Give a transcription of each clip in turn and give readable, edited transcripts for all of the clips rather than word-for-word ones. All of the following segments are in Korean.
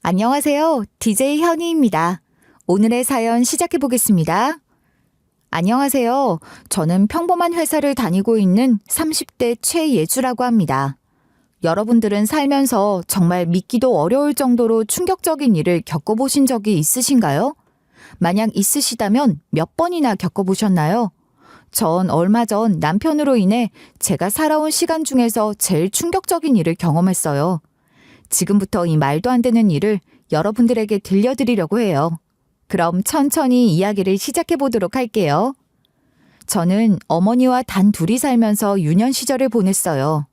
안녕하세요. DJ 현희입니다. 오늘의 사연 시작해 보겠습니다. 안녕하세요. 저는 평범한 회사를 다니고 있는 30대 최예주라고 합니다. 여러분들은 살면서 정말 믿기도 어려울 정도로 충격적인 일을 겪어보신 적이 있으신가요? 만약 있으시다면 몇 번이나 겪어보셨나요? 전 얼마 전 남편으로 인해 제가 살아온 시간 중에서 제일 충격적인 일을 경험했어요. 지금부터 이 말도 안 되는 일을 여러분들에게 들려드리려고 해요. 그럼 천천히 이야기를 시작해 보도록 할게요. 저는 어머니와 단 둘이 살면서 유년 시절을 보냈어요.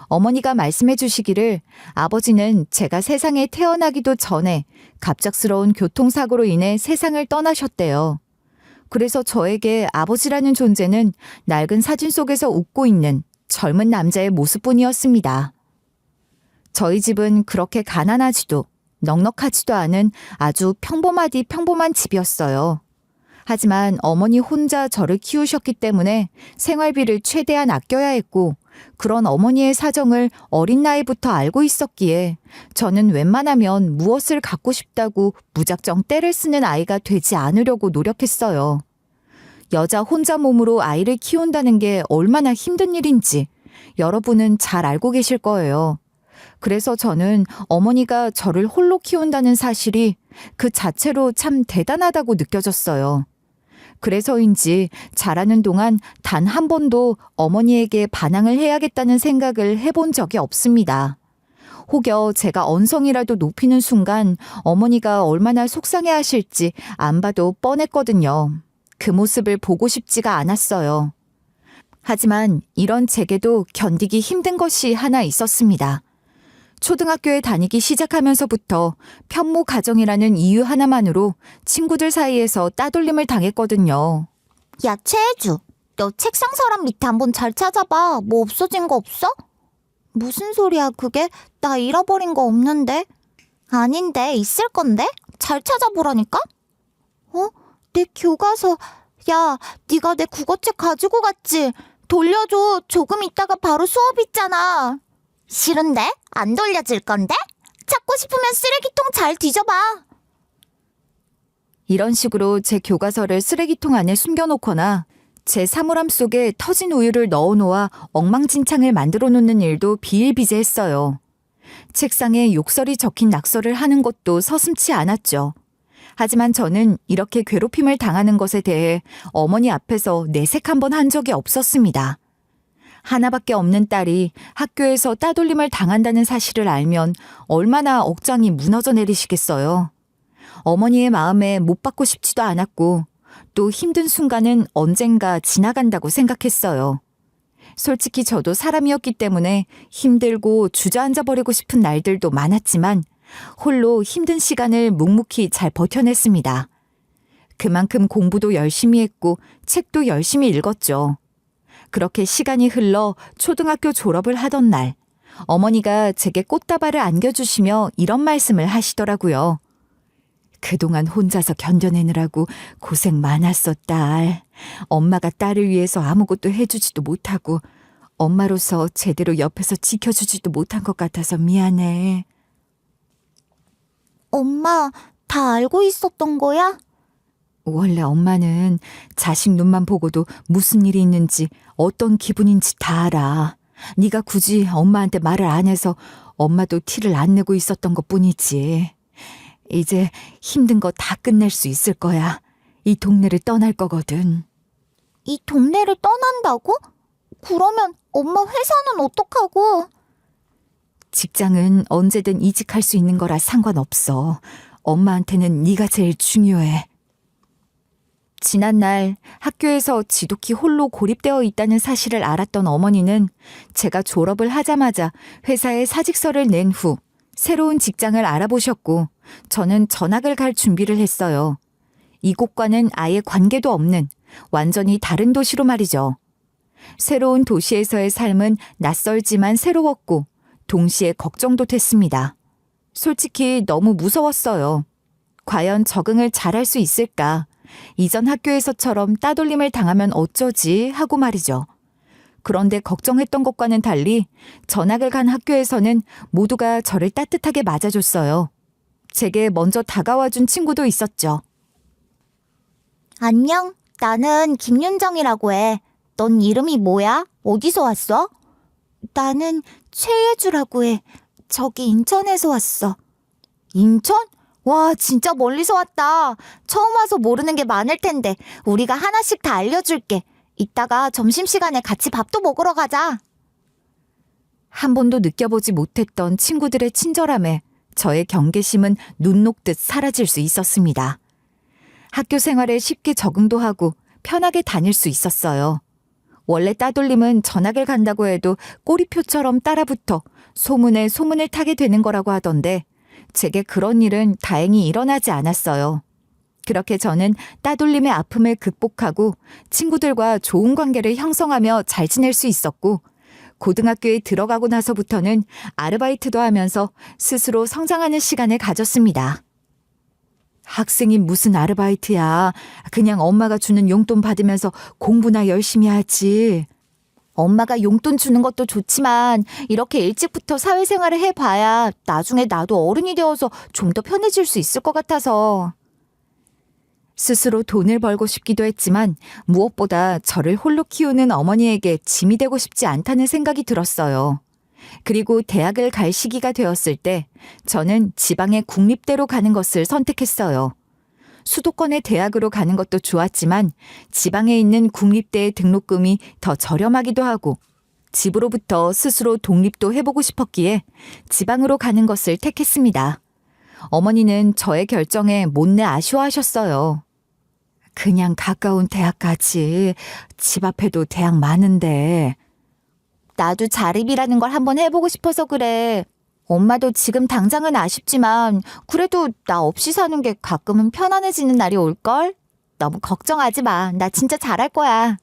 어머니가 말씀해 주시기를 아버지는 제가 세상에 태어나기도 전에 갑작스러운 교통사고로 인해 세상을 떠나셨대요. 그래서 저에게 아버지라는 존재는 낡은 사진 속에서 웃고 있는 젊은 남자의 모습뿐이었습니다. 저희 집은 그렇게 가난하지도 넉넉하지도 않은 아주 평범한 집이었어요. 하지만 어머니 혼자 저를 키우셨기 때문에 생활비를 최대한 아껴야 했고 그런 어머니의 사정을 어린 나이부터 알고 있었기에 저는 웬만하면 무엇을 갖고 싶다고 무작정 떼를 쓰는 아이가 되지 않으려고 노력했어요. 여자 혼자 몸으로 아이를 키운다는 게 얼마나 힘든 일인지 여러분은 잘 알고 계실 거예요. 그래서 저는 어머니가 저를 홀로 키운다는 사실이 그 자체로 참 대단하다고 느껴졌어요. 그래서인지 자라는 동안 단 한 번도 어머니에게 반항을 해야겠다는 생각을 해본 적이 없습니다. 혹여 제가 언성이라도 높이는 순간 어머니가 얼마나 속상해 하실지 안 봐도 뻔했거든요. 그 모습을 보고 싶지가 않았어요. 하지만 이런 제게도 견디기 힘든 것이 하나 있었습니다. 초등학교에 다니기 시작하면서부터 편모 가정이라는 이유 하나만으로 친구들 사이에서 따돌림을 당했거든요. 야, 최혜주, 너 책상 서랍 밑에 한번 잘 찾아봐. 뭐 없어진 거 없어? 무슨 소리야, 그게? 나 잃어버린 거 없는데? 아닌데, 있을 건데? 잘 찾아보라니까? 내 교과서. 야, 네가 내 국어책 가지고 갔지? 돌려줘. 조금 있다가 바로 수업 있잖아. 싫은데? 안 돌려줄 건데? 찾고 싶으면 쓰레기통 잘 뒤져봐. 이런 식으로 제 교과서를 쓰레기통 안에 숨겨놓거나 제 사물함 속에 터진 우유를 넣어놓아 엉망진창을 만들어 놓는 일도 비일비재했어요. 책상에 욕설이 적힌 낙서를 하는 것도 서슴지 않았죠. 하지만 저는 이렇게 괴롭힘을 당하는 것에 대해 어머니 앞에서 내색 한번 한 적이 없었습니다. 하나밖에 없는 딸이 학교에서 따돌림을 당한다는 사실을 알면 얼마나 억장이 무너져 내리시겠어요. 어머니의 마음에 못 받고 싶지도 않았고 또 힘든 순간은 언젠가 지나간다고 생각했어요. 솔직히 저도 사람이었기 때문에 힘들고 주저앉아 버리고 싶은 날들도 많았지만 홀로 힘든 시간을 묵묵히 잘 버텨냈습니다. 그만큼 공부도 열심히 했고 책도 열심히 읽었죠. 그렇게 시간이 흘러 초등학교 졸업을 하던 날, 어머니가 제게 꽃다발을 안겨주시며 이런 말씀을 하시더라고요. 그동안 혼자서 견뎌내느라고 고생 많았어, 딸. 엄마가 딸을 위해서 아무것도 해주지도 못하고 엄마로서 제대로 옆에서 지켜주지도 못한 것 같아서 미안해. 엄마, 다 알고 있었던 거야? 원래 엄마는 자식 눈만 보고도 무슨 일이 있는지 어떤 기분인지 다 알아. 네가 굳이 엄마한테 말을 안 해서 엄마도 티를 안 내고 있었던 것뿐이지. 이제 힘든 거 다 끝낼 수 있을 거야. 이 동네를 떠날 거거든. 이 동네를 떠난다고? 그러면 엄마 회사는 어떡하고? 직장은 언제든 이직할 수 있는 거라 상관없어. 엄마한테는 네가 제일 중요해. 지난날 학교에서 지독히 홀로 고립되어 있다는 사실을 알았던 어머니는 제가 졸업을 하자마자 회사에 사직서를 낸 후 새로운 직장을 알아보셨고 저는 전학을 갈 준비를 했어요. 이곳과는 아예 관계도 없는 완전히 다른 도시로 말이죠. 새로운 도시에서의 삶은 낯설지만 새로웠고 동시에 걱정도 됐습니다. 솔직히 너무 무서웠어요. 과연 적응을 잘할 수 있을까? 이전 학교에서처럼 따돌림을 당하면 어쩌지 하고 말이죠. 그런데 걱정했던 것과는 달리 전학을 간 학교에서는 모두가 저를 따뜻하게 맞아줬어요. 제게 먼저 다가와준 친구도 있었죠. 안녕, 나는 김윤정이라고 해. 넌 이름이 뭐야? 어디서 왔어? 나는 최예주라고 해. 저기 인천에서 왔어. 인천? 와, 진짜 멀리서 왔다. 처음 와서 모르는 게 많을 텐데 우리가 하나씩 다 알려줄게. 이따가 점심시간에 같이 밥도 먹으러 가자. 한 번도 느껴보지 못했던 친구들의 친절함에 저의 경계심은 눈 녹듯 사라질 수 있었습니다. 학교 생활에 쉽게 적응도 하고 편하게 다닐 수 있었어요. 원래 따돌림은 전학을 간다고 해도 꼬리표처럼 따라붙어 소문에 소문을 타게 되는 거라고 하던데 제게 그런 일은 다행히 일어나지 않았어요. 그렇게 저는 따돌림의 아픔을 극복하고 친구들과 좋은 관계를 형성하며 잘 지낼 수 있었고 고등학교에 들어가고 나서부터는 아르바이트도 하면서 스스로 성장하는 시간을 가졌습니다. 학생이 무슨 아르바이트야. 그냥 엄마가 주는 용돈 받으면서 공부나 열심히 하지. 엄마가 용돈 주는 것도 좋지만 이렇게 일찍부터 사회생활을 해봐야 나중에 나도 어른이 되어서 좀 더 편해질 수 있을 것 같아서. 스스로 돈을 벌고 싶기도 했지만 무엇보다 저를 홀로 키우는 어머니에게 짐이 되고 싶지 않다는 생각이 들었어요. 그리고 대학을 갈 시기가 되었을 때 저는 지방의 국립대로 가는 것을 선택했어요. 수도권의 대학으로 가는 것도 좋았지만 지방에 있는 국립대의 등록금이 더 저렴하기도 하고 집으로부터 스스로 독립도 해보고 싶었기에 지방으로 가는 것을 택했습니다. 어머니는 저의 결정에 못내 아쉬워하셨어요. 그냥 가까운 대학 가지. 집 앞에도 대학 많은데. 나도 자립이라는 걸 한번 해보고 싶어서 그래. 엄마도 지금 당장은 아쉽지만 그래도 나 없이 사는 게 가끔은 편안해지는 날이 올걸? 너무 걱정하지 마. 나 진짜 잘할 거야.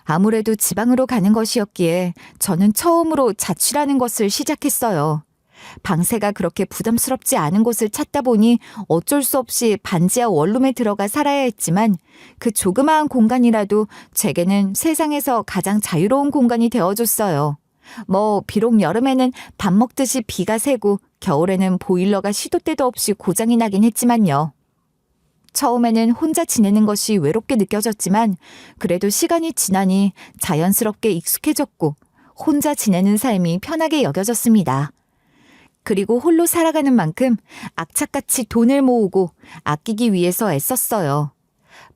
아무래도 지방으로 가는 것이었기에 저는 처음으로 자취라는 것을 시작했어요. 방세가 그렇게 부담스럽지 않은 곳을 찾다 보니 어쩔 수 없이 반지하 원룸에 들어가 살아야 했지만 그 조그마한 공간이라도 제게는 세상에서 가장 자유로운 공간이 되어줬어요. 비록 여름에는 밥 먹듯이 비가 새고 겨울에는 보일러가 시도 때도 없이 고장이 나긴 했지만요. 처음에는 혼자 지내는 것이 외롭게 느껴졌지만 그래도 시간이 지나니 자연스럽게 익숙해졌고 혼자 지내는 삶이 편하게 여겨졌습니다. 그리고 홀로 살아가는 만큼 악착같이 돈을 모으고 아끼기 위해서 애썼어요.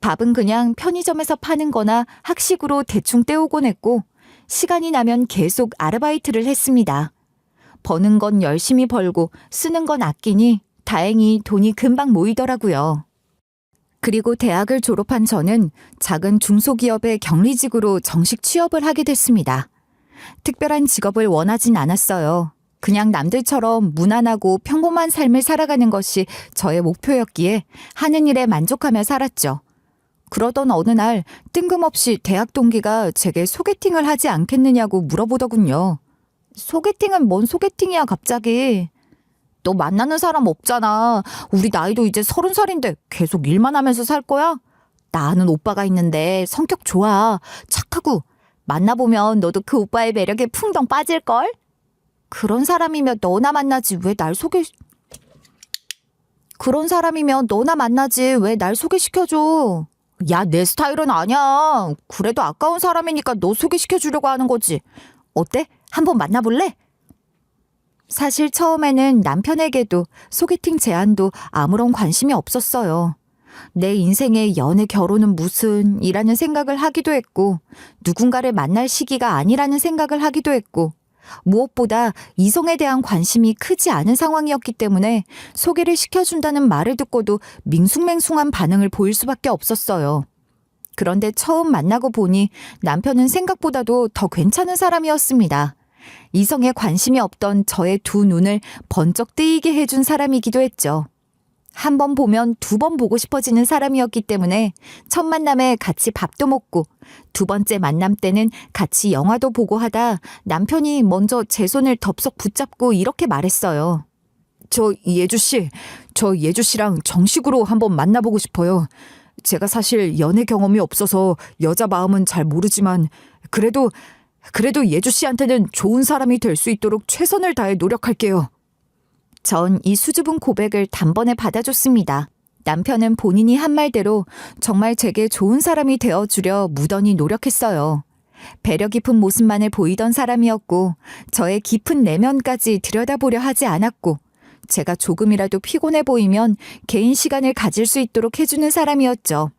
밥은 그냥 편의점에서 파는 거나 학식으로 대충 때우곤 했고 시간이 나면 계속 아르바이트를 했습니다. 버는 건 열심히 벌고 쓰는 건 아끼니 다행히 돈이 금방 모이더라고요. 그리고 대학을 졸업한 저는 작은 중소기업의 경리직으로 정식 취업을 하게 됐습니다. 특별한 직업을 원하진 않았어요. 그냥 남들처럼 무난하고 평범한 삶을 살아가는 것이 저의 목표였기에 하는 일에 만족하며 살았죠. 그러던 어느 날 뜬금없이 대학 동기가 제게 소개팅을 하지 않겠느냐고 물어보더군요. 소개팅은 뭔 소개팅이야 갑자기. 너 만나는 사람 없잖아. 우리 나이도 이제 30살인데 계속 일만 하면서 살 거야? 나 아는 오빠가 있는데 성격 좋아. 착하고. 만나보면 너도 그 오빠의 매력에 풍덩 빠질걸? 그런 사람이면 너나 만나지 왜 날 소개시켜줘. 야, 내 스타일은 아니야. 그래도 아까운 사람이니까 너 소개시켜주려고 하는 거지. 어때? 한번 만나볼래? 사실 처음에는 남편에게도 소개팅 제안도 아무런 관심이 없었어요. 내 인생의 연애 결혼은 무슨 이라는 생각을 하기도 했고 누군가를 만날 시기가 아니라는 생각을 하기도 했고 무엇보다 이성에 대한 관심이 크지 않은 상황이었기 때문에 소개를 시켜준다는 말을 듣고도 밍숭맹숭한 반응을 보일 수밖에 없었어요. 그런데 처음 만나고 보니 남편은 생각보다도 더 괜찮은 사람이었습니다. 이성에 관심이 없던 저의 두 눈을 번쩍 뜨이게 해준 사람이기도 했죠. 한 번 보면 두 번 보고 싶어지는 사람이었기 때문에 첫 만남에 같이 밥도 먹고 두 번째 만남 때는 같이 영화도 보고 하다 남편이 먼저 제 손을 덥석 붙잡고 이렇게 말했어요. 저 예주씨랑 정식으로 한번 만나보고 싶어요. 제가 사실 연애 경험이 없어서 여자 마음은 잘 모르지만 그래도 예주씨한테는 좋은 사람이 될 수 있도록 최선을 다해 노력할게요. 전 이 수줍은 고백을 단번에 받아줬습니다. 남편은 본인이 한 말대로 정말 제게 좋은 사람이 되어주려 무던히 노력했어요. 배려 깊은 모습만을 보이던 사람이었고 저의 깊은 내면까지 들여다보려 하지 않았고 제가 조금이라도 피곤해 보이면 개인 시간을 가질 수 있도록 해주는 사람이었죠.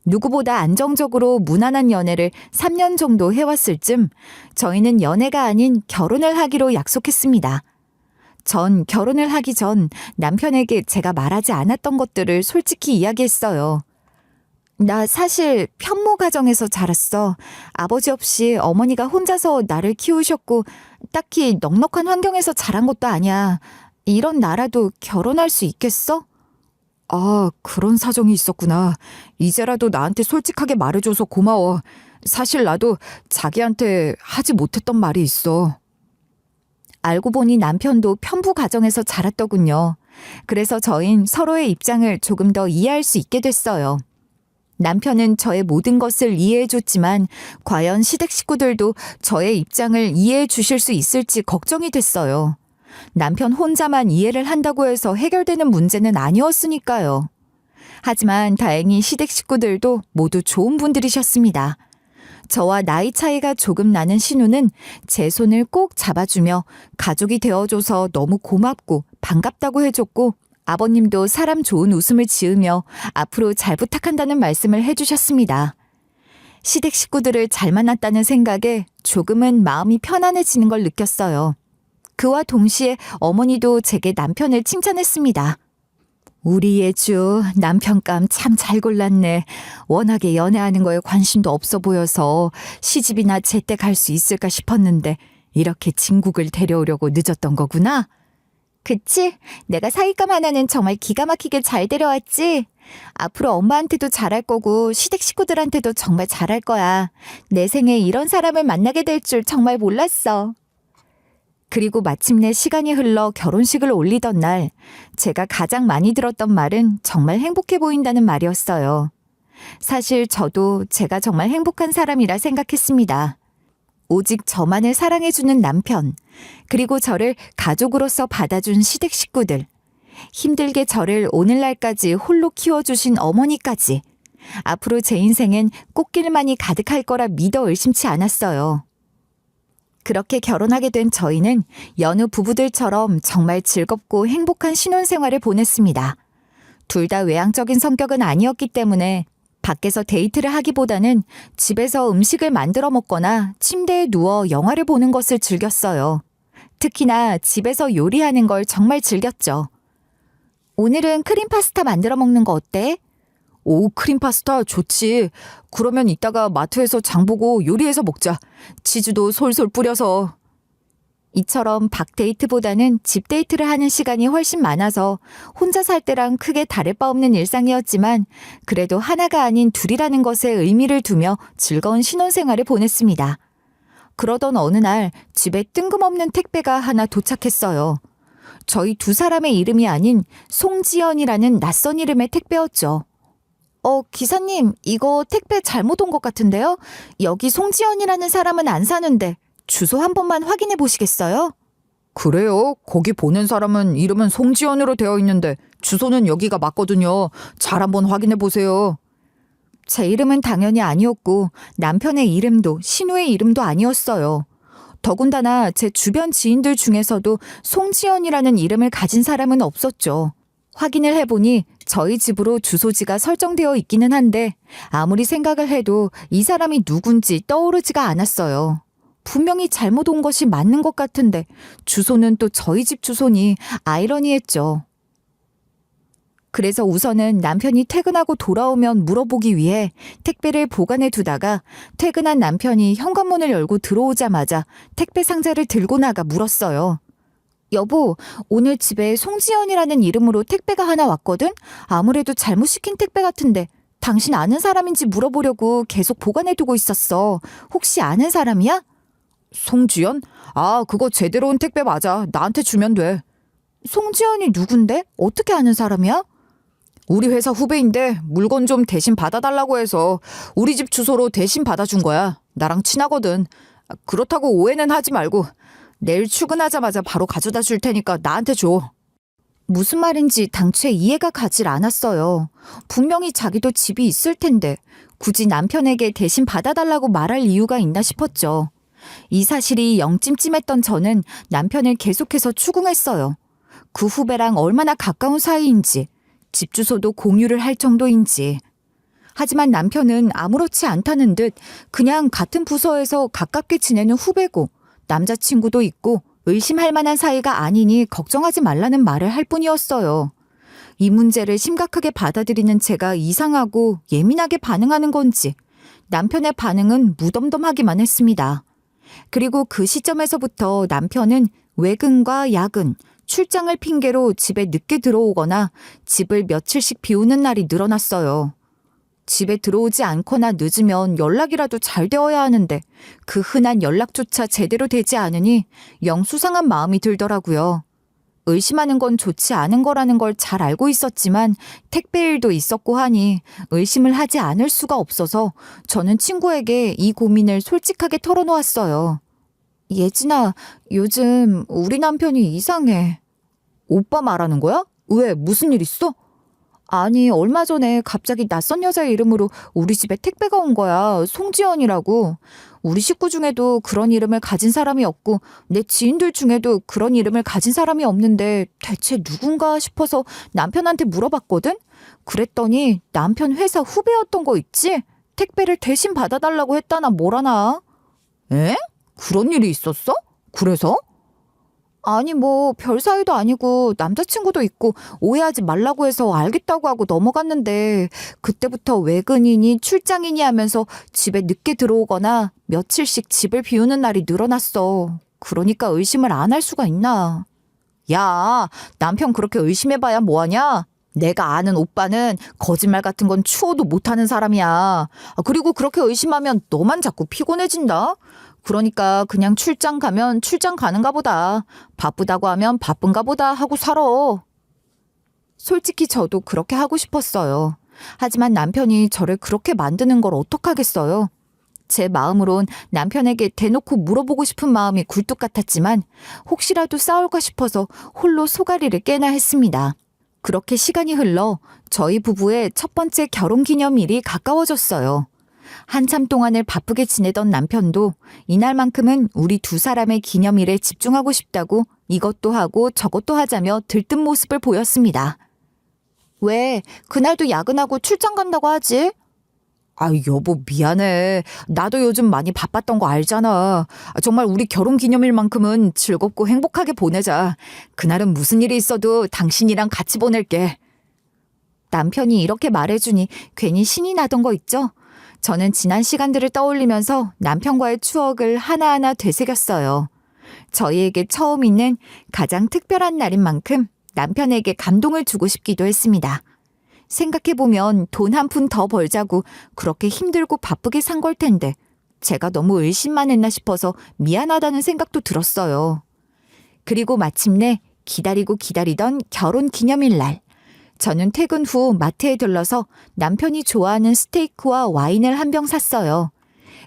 누구보다 안정적으로 무난한 연애를 3년 정도 해왔을 즈음 저희는 연애가 아닌 결혼을 하기로 약속했습니다. 전 결혼을 하기 전 남편에게 제가 말하지 않았던 것들을 솔직히 이야기했어요. 나 사실 편모 가정에서 자랐어. 아버지 없이 어머니가 혼자서 나를 키우셨고 딱히 넉넉한 환경에서 자란 것도 아니야. 이런 나라도 결혼할 수 있겠어? 아, 그런 사정이 있었구나. 이제라도 나한테 솔직하게 말해줘서 고마워. 사실 나도 자기한테 하지 못했던 말이 있어. 알고 보니 남편도 편부 가정에서 자랐더군요. 그래서 저흰 서로의 입장을 조금 더 이해할 수 있게 됐어요. 남편은 저의 모든 것을 이해해줬지만 과연 시댁 식구들도 저의 입장을 이해해 주실 수 있을지 걱정이 됐어요. 남편 혼자만 이해를 한다고 해서 해결되는 문제는 아니었으니까요. 하지만 다행히 시댁 식구들도 모두 좋은 분들이셨습니다. 저와 나이 차이가 조금 나는 신우는 제 손을 꼭 잡아주며 가족이 되어줘서 너무 고맙고 반갑다고 해줬고 아버님도 사람 좋은 웃음을 지으며 앞으로 잘 부탁한다는 말씀을 해주셨습니다. 시댁 식구들을 잘 만났다는 생각에 조금은 마음이 편안해지는 걸 느꼈어요. 그와 동시에 어머니도 제게 남편을 칭찬했습니다. 우리 예주 남편감 참 잘 골랐네. 워낙에 연애하는 거에 관심도 없어 보여서 시집이나 제때 갈 수 있을까 싶었는데 이렇게 진국을 데려오려고 늦었던 거구나. 그치? 내가 사윗감 하나는 정말 기가 막히게 잘 데려왔지? 앞으로 엄마한테도 잘할 거고 시댁 식구들한테도 정말 잘할 거야. 내 생에 이런 사람을 만나게 될 줄 정말 몰랐어. 그리고 마침내 시간이 흘러 결혼식을 올리던 날 제가 가장 많이 들었던 말은 정말 행복해 보인다는 말이었어요. 사실 저도 제가 정말 행복한 사람이라 생각했습니다. 오직 저만을 사랑해주는 남편, 그리고 저를 가족으로서 받아준 시댁 식구들, 힘들게 저를 오늘날까지 홀로 키워주신 어머니까지 앞으로 제 인생엔 꽃길만이 가득할 거라 믿어 의심치 않았어요. 그렇게 결혼하게 된 저희는 여느 부부들처럼 정말 즐겁고 행복한 신혼생활을 보냈습니다. 둘 다 외향적인 성격은 아니었기 때문에 밖에서 데이트를 하기보다는 집에서 음식을 만들어 먹거나 침대에 누워 영화를 보는 것을 즐겼어요. 특히나 집에서 요리하는 걸 정말 즐겼죠. 오늘은 크림 파스타 만들어 먹는 거 어때? 오, 크림 파스타 좋지. 그러면 이따가 마트에서 장 보고 요리해서 먹자. 치즈도 솔솔 뿌려서. 이처럼 밖 데이트보다는 집 데이트를 하는 시간이 훨씬 많아서 혼자 살 때랑 크게 다를 바 없는 일상이었지만 그래도 하나가 아닌 둘이라는 것에 의미를 두며 즐거운 신혼생활을 보냈습니다. 그러던 어느 날 집에 뜬금없는 택배가 하나 도착했어요. 저희 두 사람의 이름이 아닌 송지연이라는 낯선 이름의 택배였죠. 기사님, 이거 택배 잘못 온 것 같은데요? 여기 송지연이라는 사람은 안 사는데 주소 한 번만 확인해 보시겠어요? 그래요? 거기 보낸 사람은 이름은 송지연으로 되어 있는데 주소는 여기가 맞거든요. 잘 한번 확인해 보세요. 제 이름은 당연히 아니었고 남편의 이름도 신우의 이름도 아니었어요. 더군다나 제 주변 지인들 중에서도 송지연이라는 이름을 가진 사람은 없었죠. 확인을 해보니 저희 집으로 주소지가 설정되어 있기는 한데 아무리 생각을 해도 이 사람이 누군지 떠오르지가 않았어요. 분명히 잘못 온 것이 맞는 것 같은데 주소는 또 저희 집 주소니 아이러니했죠. 그래서 우선은 남편이 퇴근하고 돌아오면 물어보기 위해 택배를 보관해 두다가 퇴근한 남편이 현관문을 열고 들어오자마자 택배 상자를 들고 나가 물었어요. 여보, 오늘 집에 송지연이라는 이름으로 택배가 하나 왔거든? 아무래도 잘못 시킨 택배 같은데 당신 아는 사람인지 물어보려고 계속 보관해두고 있었어. 혹시 아는 사람이야? 송지연? 아, 그거 제대로 온 택배 맞아. 나한테 주면 돼. 송지연이 누군데? 어떻게 아는 사람이야? 우리 회사 후배인데 물건 좀 대신 받아달라고 해서 우리 집 주소로 대신 받아준 거야. 나랑 친하거든. 그렇다고 오해는 하지 말고 내일 출근하자마자 바로 가져다 줄 테니까 나한테 줘. 무슨 말인지 당최 이해가 가질 않았어요. 분명히 자기도 집이 있을 텐데 굳이 남편에게 대신 받아달라고 말할 이유가 있나 싶었죠. 이 사실이 영 찜찜했던 저는 남편을 계속해서 추궁했어요. 그 후배랑 얼마나 가까운 사이인지, 집 주소도 공유를 할 정도인지. 하지만 남편은 아무렇지 않다는 듯 그냥 같은 부서에서 가깝게 지내는 후배고 남자친구도 있고 의심할 만한 사이가 아니니 걱정하지 말라는 말을 할 뿐이었어요. 이 문제를 심각하게 받아들이는 제가 이상하고 예민하게 반응하는 건지 남편의 반응은 무덤덤하기만 했습니다. 그리고 그 시점에서부터 남편은 외근과 야근, 출장을 핑계로 집에 늦게 들어오거나 집을 며칠씩 비우는 날이 늘어났어요. 집에 들어오지 않거나 늦으면 연락이라도 잘 되어야 하는데 그 흔한 연락조차 제대로 되지 않으니 영 수상한 마음이 들더라고요. 의심하는 건 좋지 않은 거라는 걸 잘 알고 있었지만 택배 일도 있었고 하니 의심을 하지 않을 수가 없어서 저는 친구에게 이 고민을 솔직하게 털어놓았어요. 예진아, 요즘 우리 남편이 이상해. 오빠 말하는 거야? 왜? 무슨 일 있어? 아니, 얼마 전에 갑자기 낯선 여자의 이름으로 우리 집에 택배가 온 거야. 송지연이라고. 우리 식구 중에도 그런 이름을 가진 사람이 없고 내 지인들 중에도 그런 이름을 가진 사람이 없는데 대체 누군가 싶어서 남편한테 물어봤거든? 그랬더니 남편 회사 후배였던 거 있지? 택배를 대신 받아달라고 했다나 뭐라나. 에? 그런 일이 있었어? 그래서? 아니 뭐 별 사이도 아니고 남자친구도 있고 오해하지 말라고 해서 알겠다고 하고 넘어갔는데 그때부터 외근이니 출장이니 하면서 집에 늦게 들어오거나 며칠씩 집을 비우는 날이 늘어났어. 그러니까 의심을 안 할 수가 있나. 야, 남편 그렇게 의심해봐야 뭐하냐? 내가 아는 오빠는 거짓말 같은 건 추워도 못하는 사람이야. 그리고 그렇게 의심하면 너만 자꾸 피곤해진다. 그러니까 그냥 출장 가면 출장 가는가 보다. 바쁘다고 하면 바쁜가 보다 하고 살아. 솔직히 저도 그렇게 하고 싶었어요. 하지만 남편이 저를 그렇게 만드는 걸 어떡하겠어요. 제 마음으론 남편에게 대놓고 물어보고 싶은 마음이 굴뚝 같았지만 혹시라도 싸울까 싶어서 홀로 소가리를 깨나 했습니다. 그렇게 시간이 흘러 저희 부부의 첫 번째 결혼기념일이 가까워졌어요. 한참 동안을 바쁘게 지내던 남편도 이날만큼은 우리 두 사람의 기념일에 집중하고 싶다고 이것도 하고 저것도 하자며 들뜬 모습을 보였습니다. 왜 그날도 야근하고 출장 간다고 하지? 여보 미안해. 나도 요즘 많이 바빴던 거 알잖아. 정말 우리 결혼기념일만큼은 즐겁고 행복하게 보내자. 그날은 무슨 일이 있어도 당신이랑 같이 보낼게. 남편이 이렇게 말해주니 괜히 신이 나던 거 있죠? 저는 지난 시간들을 떠올리면서 남편과의 추억을 하나하나 되새겼어요. 저희에게 처음 있는 가장 특별한 날인 만큼 남편에게 감동을 주고 싶기도 했습니다. 생각해보면 돈 한 푼 더 벌자고 그렇게 힘들고 바쁘게 산 걸 텐데 제가 너무 의심만 했나 싶어서 미안하다는 생각도 들었어요. 그리고 마침내 기다리고 기다리던 결혼 기념일 날. 저는 퇴근 후 마트에 들러서 남편이 좋아하는 스테이크와 와인을 한 병 샀어요.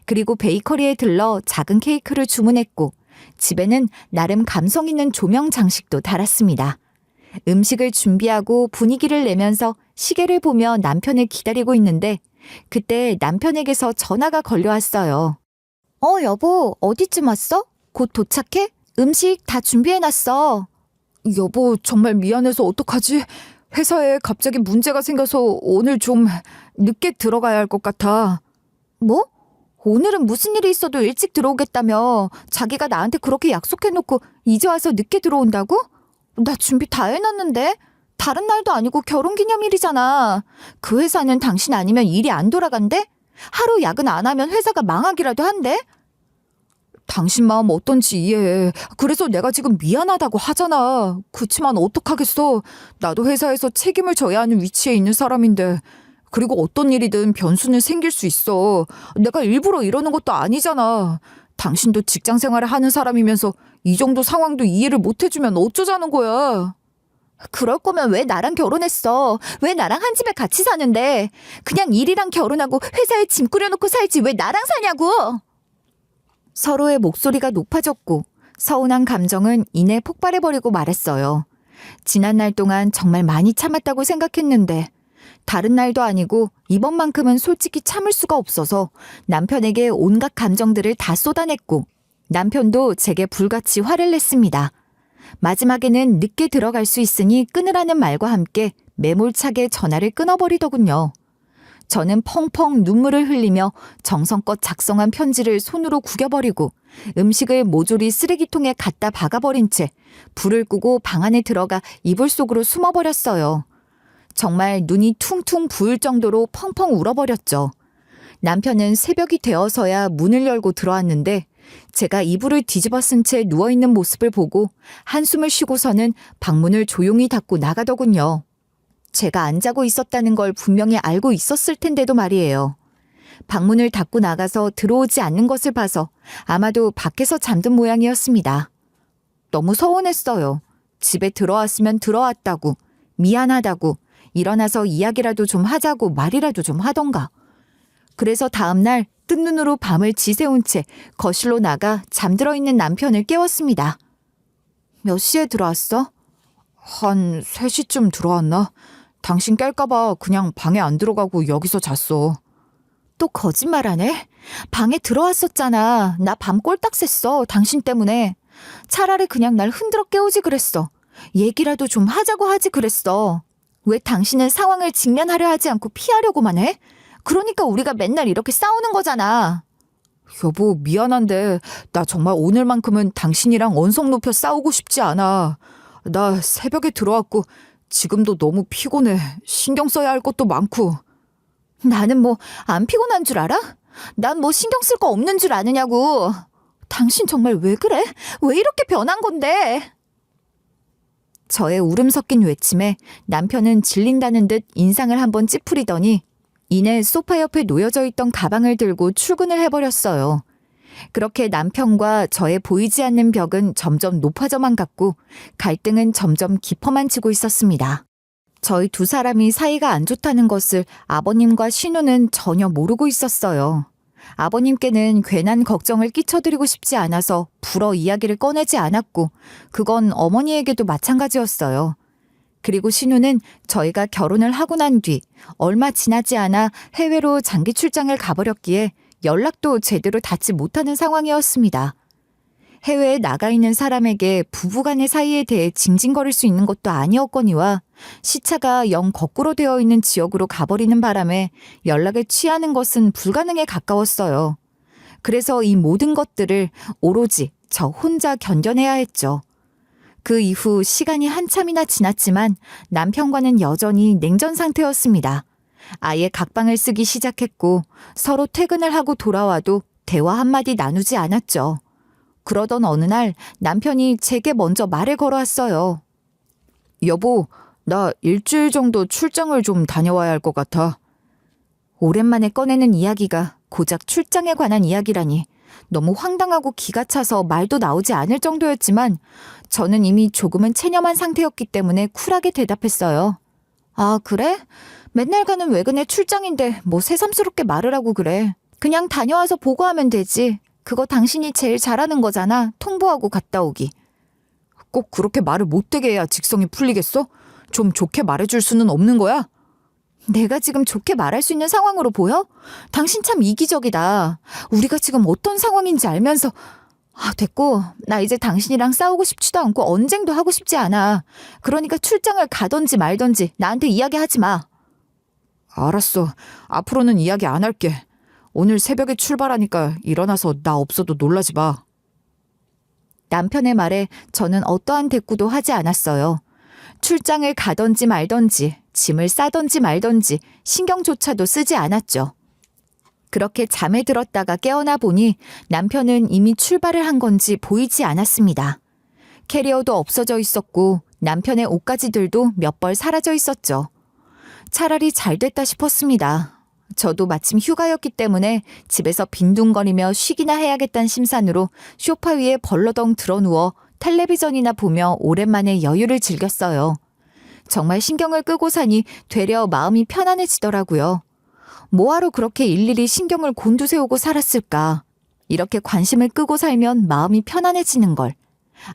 그리고 베이커리에 들러 작은 케이크를 주문했고 집에는 나름 감성 있는 조명 장식도 달았습니다. 음식을 준비하고 분위기를 내면서 시계를 보며 남편을 기다리고 있는데 그때 남편에게서 전화가 걸려왔어요. 여보, 어디쯤 왔어? 곧 도착해? 음식 다 준비해놨어. 여보, 정말 미안해서 어떡하지? 회사에 갑자기 문제가 생겨서 오늘 좀 늦게 들어가야 할 것 같아. 뭐? 오늘은 무슨 일이 있어도 일찍 들어오겠다며 자기가 나한테 그렇게 약속해놓고 이제 와서 늦게 들어온다고? 나 준비 다 해놨는데? 다른 날도 아니고 결혼기념일이잖아. 그 회사는 당신 아니면 일이 안 돌아간대? 하루 야근 안 하면 회사가 망하기라도 한대? 당신 마음 어떤지 이해해. 그래서 내가 지금 미안하다고 하잖아. 그치만 어떡하겠어. 나도 회사에서 책임을 져야 하는 위치에 있는 사람인데. 그리고 어떤 일이든 변수는 생길 수 있어. 내가 일부러 이러는 것도 아니잖아. 당신도 직장 생활을 하는 사람이면서 이 정도 상황도 이해를 못 해주면 어쩌자는 거야. 그럴 거면 왜 나랑 결혼했어? 왜 나랑 한 집에 같이 사는데? 그냥 일이랑 결혼하고 회사에 짐 꾸려놓고 살지 왜 나랑 사냐고! 서로의 목소리가 높아졌고 서운한 감정은 이내 폭발해버리고 말았어요. 지난 날 동안 정말 많이 참았다고 생각했는데 다른 날도 아니고 이번만큼은 솔직히 참을 수가 없어서 남편에게 온갖 감정들을 다 쏟아냈고 남편도 제게 불같이 화를 냈습니다. 마지막에는 늦게 들어갈 수 있으니 끊으라는 말과 함께 매몰차게 전화를 끊어버리더군요. 저는 펑펑 눈물을 흘리며 정성껏 작성한 편지를 손으로 구겨버리고 음식을 모조리 쓰레기통에 갖다 박아버린 채 불을 끄고 방 안에 들어가 이불 속으로 숨어버렸어요. 정말 눈이 퉁퉁 부을 정도로 펑펑 울어버렸죠. 남편은 새벽이 되어서야 문을 열고 들어왔는데 제가 이불을 뒤집어 쓴 채 누워있는 모습을 보고 한숨을 쉬고서는 방문을 조용히 닫고 나가더군요. 제가 안 자고 있었다는 걸 분명히 알고 있었을 텐데도 말이에요. 방문을 닫고 나가서 들어오지 않는 것을 봐서 아마도 밖에서 잠든 모양이었습니다. 너무 서운했어요. 집에 들어왔으면 들어왔다고, 미안하다고, 일어나서 이야기라도 좀 하자고 말이라도 좀 하던가. 그래서 다음날 뜬 눈으로 밤을 지새운 채 거실로 나가 잠들어 있는 남편을 깨웠습니다. 몇 시에 들어왔어? 한 3시쯤 들어왔나? 당신 깰까봐 그냥 방에 안 들어가고 여기서 잤어. 또 거짓말하네? 방에 들어왔었잖아. 나 밤 꼴딱 샜어. 당신 때문에. 차라리 그냥 날 흔들어 깨우지 그랬어. 얘기라도 좀 하자고 하지 그랬어. 왜 당신은 상황을 직면하려 하지 않고 피하려고만 해? 그러니까 우리가 맨날 이렇게 싸우는 거잖아. 여보, 미안한데 나 정말 오늘만큼은 당신이랑 언성 높여 싸우고 싶지 않아. 나 새벽에 들어왔고 지금도 너무 피곤해. 신경 써야 할 것도 많고. 나는 뭐 안 피곤한 줄 알아? 난 뭐 신경 쓸 거 없는 줄 아느냐고. 당신 정말 왜 그래? 왜 이렇게 변한 건데? 저의 울음 섞인 외침에 남편은 질린다는 듯 인상을 한번 찌푸리더니 이내 소파 옆에 놓여져 있던 가방을 들고 출근을 해버렸어요. 그렇게 남편과 저의 보이지 않는 벽은 점점 높아져만 갔고 갈등은 점점 깊어만 지고 있었습니다. 저희 두 사람이 사이가 안 좋다는 것을 아버님과 신우는 전혀 모르고 있었어요. 아버님께는 괜한 걱정을 끼쳐드리고 싶지 않아서 불어 이야기를 꺼내지 않았고 그건 어머니에게도 마찬가지였어요. 그리고 신우는 저희가 결혼을 하고 난 뒤 얼마 지나지 않아 해외로 장기 출장을 가버렸기에 연락도 제대로 닿지 못하는 상황이었습니다. 해외에 나가 있는 사람에게 부부간의 사이에 대해 징징거릴 수 있는 것도 아니었거니와 시차가 영 거꾸로 되어 있는 지역으로 가버리는 바람에 연락을 취하는 것은 불가능에 가까웠어요. 그래서 이 모든 것들을 오로지 저 혼자 견뎌내야 했죠. 그 이후 시간이 한참이나 지났지만 남편과는 여전히 냉전 상태였습니다. 아예 각방을 쓰기 시작했고 서로 퇴근을 하고 돌아와도 대화 한마디 나누지 않았죠. 그러던 어느 날 남편이 제게 먼저 말을 걸어왔어요. 여보, 나 일주일 정도 출장을 좀 다녀와야 할 것 같아. 오랜만에 꺼내는 이야기가 고작 출장에 관한 이야기라니 너무 황당하고 기가 차서 말도 나오지 않을 정도였지만 저는 이미 조금은 체념한 상태였기 때문에 쿨하게 대답했어요. 아, 그래? 맨날 가는 외근에 출장인데 뭐 새삼스럽게 말을 하고 그래. 그냥 다녀와서 보고하면 되지. 그거 당신이 제일 잘하는 거잖아. 통보하고 갔다 오기. 꼭 그렇게 말을 못되게 해야 직성이 풀리겠어? 좀 좋게 말해줄 수는 없는 거야? 내가 지금 좋게 말할 수 있는 상황으로 보여? 당신 참 이기적이다. 우리가 지금 어떤 상황인지 알면서 됐고. 나 이제 당신이랑 싸우고 싶지도 않고 언쟁도 하고 싶지 않아. 그러니까 출장을 가던지 말던지 나한테 이야기하지 마. 알았어. 앞으로는 이야기 안 할게. 오늘 새벽에 출발하니까 일어나서 나 없어도 놀라지 마. 남편의 말에 저는 어떠한 대꾸도 하지 않았어요. 출장을 가던지 말던지 짐을 싸던지 말던지 신경조차도 쓰지 않았죠. 그렇게 잠에 들었다가 깨어나 보니 남편은 이미 출발을 한 건지 보이지 않았습니다. 캐리어도 없어져 있었고 남편의 옷가지들도 몇 벌 사라져 있었죠. 차라리 잘 됐다 싶었습니다. 저도 마침 휴가였기 때문에 집에서 빈둥거리며 쉬기나 해야겠다는 심산으로 소파 위에 벌러덩 드러누워 텔레비전이나 보며 오랜만에 여유를 즐겼어요. 정말 신경을 끄고 사니 되려 마음이 편안해지더라고요. 뭐하러 그렇게 일일이 신경을 곤두세우고 살았을까. 이렇게 관심을 끄고 살면 마음이 편안해지는 걸.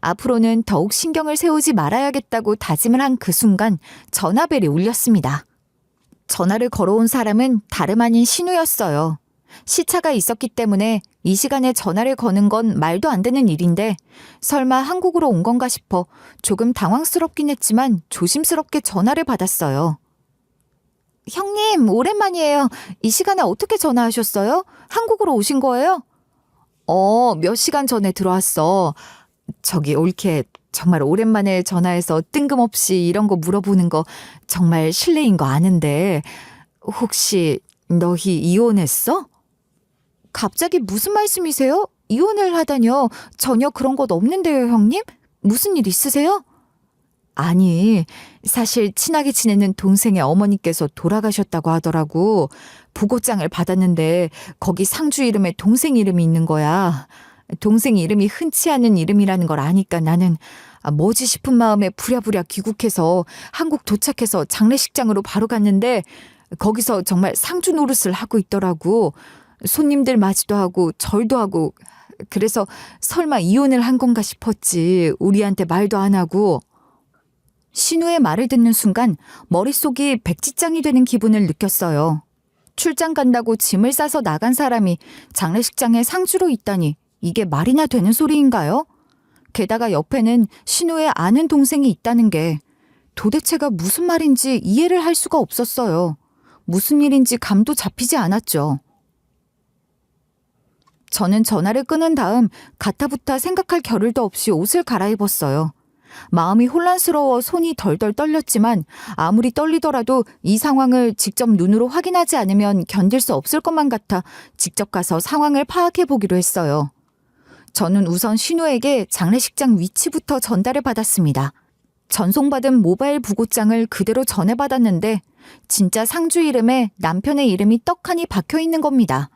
앞으로는 더욱 신경을 세우지 말아야겠다고 다짐을 한 그 순간 전화벨이 울렸습니다. 전화를 걸어온 사람은 다름 아닌 신우였어요. 시차가 있었기 때문에 이 시간에 전화를 거는 건 말도 안 되는 일인데 설마 한국으로 온 건가 싶어 조금 당황스럽긴 했지만 조심스럽게 전화를 받았어요. 형님, 오랜만이에요. 이 시간에 어떻게 전화하셨어요? 한국으로 오신 거예요? 몇 시간 전에 들어왔어. 저기 올케, 정말 오랜만에 전화해서 뜬금없이 이런 거 물어보는 거 정말 실례인 거 아는데 혹시 너희 이혼했어? 갑자기 무슨 말씀이세요? 이혼을 하다뇨. 전혀 그런 것 없는데요, 형님? 무슨 일 있으세요? 아니, 사실 친하게 지내는 동생의 어머니께서 돌아가셨다고 하더라고. 부고장을 받았는데 거기 상주 이름에 동생 이름이 있는 거야. 동생 이름이 흔치 않은 이름이라는 걸 아니까 나는 뭐지 싶은 마음에 부랴부랴 귀국해서 한국 도착해서 장례식장으로 바로 갔는데 거기서 정말 상주 노릇을 하고 있더라고. 손님들 맞이도 하고 절도 하고. 그래서 설마 이혼을 한 건가 싶었지. 우리한테 말도 안 하고. 신우의 말을 듣는 순간 머릿속이 백지장이 되는 기분을 느꼈어요. 출장 간다고 짐을 싸서 나간 사람이 장례식장에 상주로 있다니 이게 말이나 되는 소리인가요? 게다가 옆에는 신우의 아는 동생이 있다는 게 도대체가 무슨 말인지 이해를 할 수가 없었어요. 무슨 일인지 감도 잡히지 않았죠. 저는 전화를 끊은 다음 가타부타 생각할 겨를도 없이 옷을 갈아입었어요. 마음이 혼란스러워 손이 덜덜 떨렸지만 아무리 떨리더라도 이 상황을 직접 눈으로 확인하지 않으면 견딜 수 없을 것만 같아 직접 가서 상황을 파악해 보기로 했어요. 저는 우선 신우에게 장례식장 위치부터 전달을 받았습니다. 전송받은 모바일 부고장을 그대로 전해받았는데 진짜 상주 이름에 남편의 이름이 떡하니 박혀 있는 겁니다.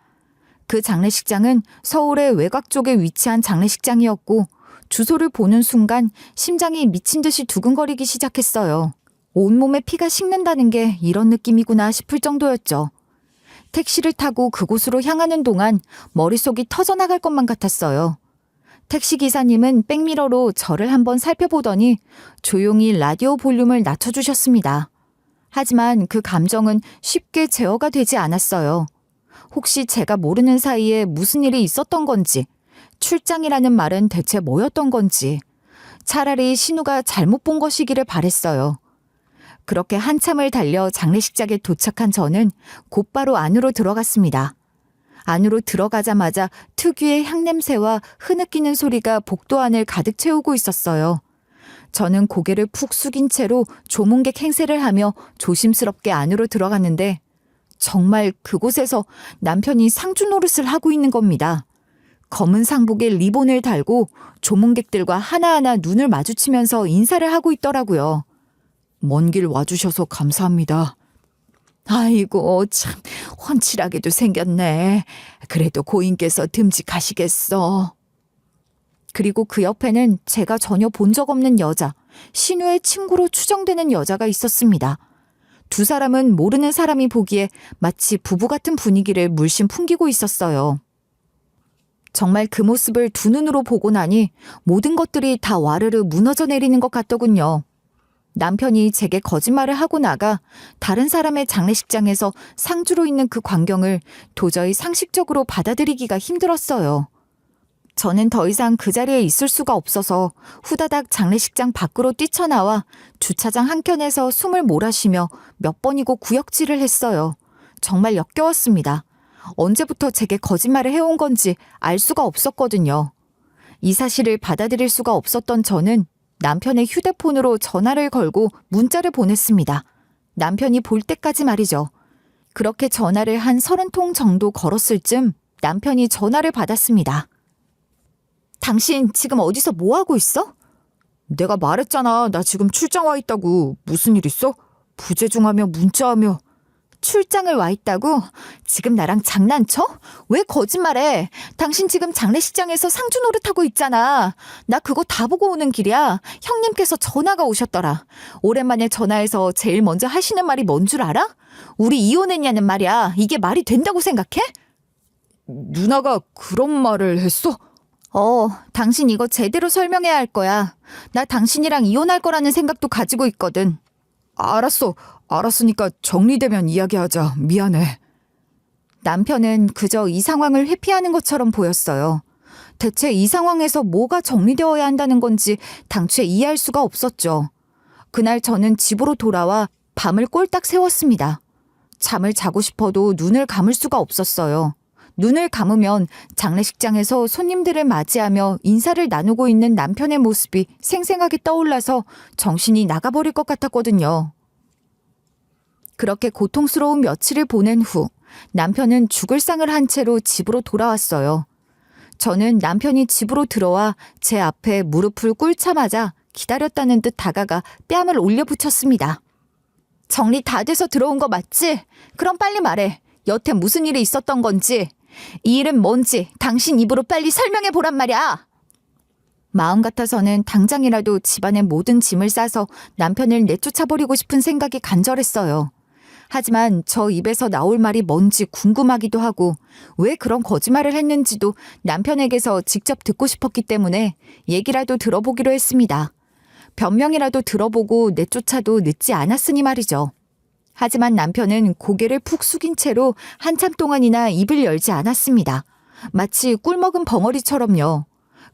그 장례식장은 서울의 외곽 쪽에 위치한 장례식장이었고 주소를 보는 순간 심장이 미친 듯이 두근거리기 시작했어요. 온몸에 피가 식는다는 게 이런 느낌이구나 싶을 정도였죠. 택시를 타고 그곳으로 향하는 동안 머릿속이 터져나갈 것만 같았어요. 택시기사님은 백미러로 저를 한번 살펴보더니 조용히 라디오 볼륨을 낮춰주셨습니다. 하지만 그 감정은 쉽게 제어가 되지 않았어요. 혹시 제가 모르는 사이에 무슨 일이 있었던 건지, 출장이라는 말은 대체 뭐였던 건지, 차라리 신우가 잘못 본 것이기를 바랬어요. 그렇게 한참을 달려 장례식장에 도착한 저는 곧바로 안으로 들어갔습니다. 안으로 들어가자마자 특유의 향냄새와 흐느끼는 소리가 복도 안을 가득 채우고 있었어요. 저는 고개를 푹 숙인 채로 조문객 행세를 하며 조심스럽게 안으로 들어갔는데 정말 그곳에서 남편이 상주 노릇을 하고 있는 겁니다. 검은 상복에 리본을 달고 조문객들과 하나하나 눈을 마주치면서 인사를 하고 있더라고요. 먼 길 와주셔서 감사합니다. 아이고 참 훤칠하게도 생겼네. 그래도 고인께서 듬직하시겠어. 그리고 그 옆에는 제가 전혀 본 적 없는 여자, 신우의 친구로 추정되는 여자가 있었습니다. 두 사람은 모르는 사람이 보기에 마치 부부 같은 분위기를 물씬 풍기고 있었어요. 정말 그 모습을 두 눈으로 보고 나니 모든 것들이 다 와르르 무너져 내리는 것 같더군요. 남편이 제게 거짓말을 하고 나가 다른 사람의 장례식장에서 상주로 있는 그 광경을 도저히 상식적으로 받아들이기가 힘들었어요. 저는 더 이상 그 자리에 있을 수가 없어서 후다닥 장례식장 밖으로 뛰쳐나와 주차장 한켠에서 숨을 몰아쉬며 몇 번이고 구역질을 했어요. 정말 역겨웠습니다. 언제부터 제게 거짓말을 해온 건지 알 수가 없었거든요. 이 사실을 받아들일 수가 없었던 저는 남편의 휴대폰으로 전화를 걸고 문자를 보냈습니다. 남편이 볼 때까지 말이죠. 그렇게 전화를 한 30통 정도 걸었을 쯤 남편이 전화를 받았습니다. 당신 지금 어디서 뭐 하고 있어? 내가 말했잖아. 나 지금 출장 와 있다고. 무슨 일 있어? 부재중하며 문자하며. 출장을 와 있다고? 지금 나랑 장난쳐? 왜 거짓말해? 당신 지금 장례식장에서 상주 노릇하고 있잖아. 나 그거 다 보고 오는 길이야. 형님께서 전화가 오셨더라. 오랜만에 전화해서 제일 먼저 하시는 말이 뭔 줄 알아? 우리 이혼했냐는 말이야. 이게 말이 된다고 생각해? 누나가 그런 말을 했어? 당신 이거 제대로 설명해야 할 거야. 나 당신이랑 이혼할 거라는 생각도 가지고 있거든. 알았어. 알았으니까 정리되면 이야기하자. 미안해. 남편은 그저 이 상황을 회피하는 것처럼 보였어요. 대체 이 상황에서 뭐가 정리되어야 한다는 건지 당최 이해할 수가 없었죠. 그날 저는 집으로 돌아와 밤을 꼴딱 새웠습니다. 잠을 자고 싶어도 눈을 감을 수가 없었어요. 눈을 감으면 장례식장에서 손님들을 맞이하며 인사를 나누고 있는 남편의 모습이 생생하게 떠올라서 정신이 나가버릴 것 같았거든요. 그렇게 고통스러운 며칠을 보낸 후 남편은 죽을 상을 한 채로 집으로 돌아왔어요. 저는 남편이 집으로 들어와 제 앞에 무릎을 꿇자마자 기다렸다는 듯 다가가 뺨을 올려붙였습니다. 정리 다 돼서 들어온 거 맞지? 그럼 빨리 말해. 여태 무슨 일이 있었던 건지, 이 일은 뭔지 당신 입으로 빨리 설명해 보란 말이야. 마음 같아서는 당장이라도 집안의 모든 짐을 싸서 남편을 내쫓아버리고 싶은 생각이 간절했어요. 하지만 저 입에서 나올 말이 뭔지 궁금하기도 하고 왜 그런 거짓말을 했는지도 남편에게서 직접 듣고 싶었기 때문에 얘기라도 들어보기로 했습니다. 변명이라도 들어보고 내쫓아도 늦지 않았으니 말이죠. 하지만 남편은 고개를 푹 숙인 채로 한참 동안이나 입을 열지 않았습니다. 마치 꿀먹은 벙어리처럼요.